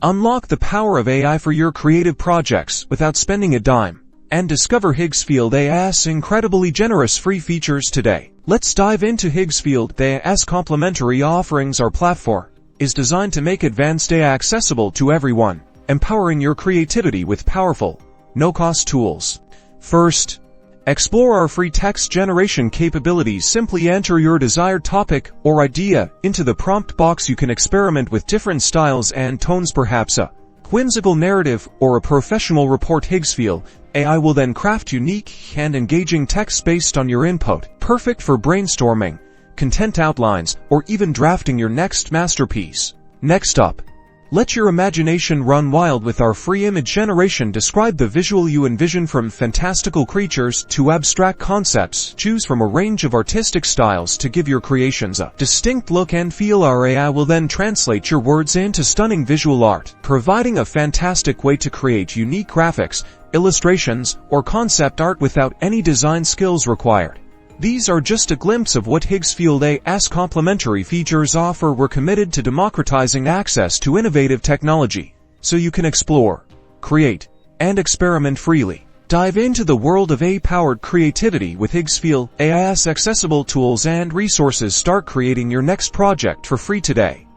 Unlock the power of AI for your creative projects without spending a dime. And discover Higgsfield Ai's incredibly generous free features today. Let's dive into Higgsfield Ai's complimentary offerings. Our platform is designed to make advanced AI accessible to everyone, empowering your creativity with powerful, no-cost tools. First, explore our free text generation capabilities. Simply enter your desired topic or idea into the prompt box. You can experiment with different styles and tones, perhaps a whimsical narrative or a professional report. Higgsfield AI will then craft unique and engaging text based on your input, perfect for brainstorming, content outlines, or even drafting your next masterpiece. Next up, let your imagination run wild with our free image generation. Describe the visual you envision, from fantastical creatures to abstract concepts. Choose from a range of artistic styles to give your creations a distinct look and feel. Our AI will then translate your words into stunning visual art, providing a fantastic way to create unique graphics, illustrations, or concept art without any design skills required. These are just a glimpse of what Higgsfield Ai's complimentary features offer. We're committed to democratizing access to innovative technology, so you can explore, create, and experiment freely. Dive into the world of AI-powered creativity with Higgsfield Ai's accessible tools and resources. Start creating your next project for free today.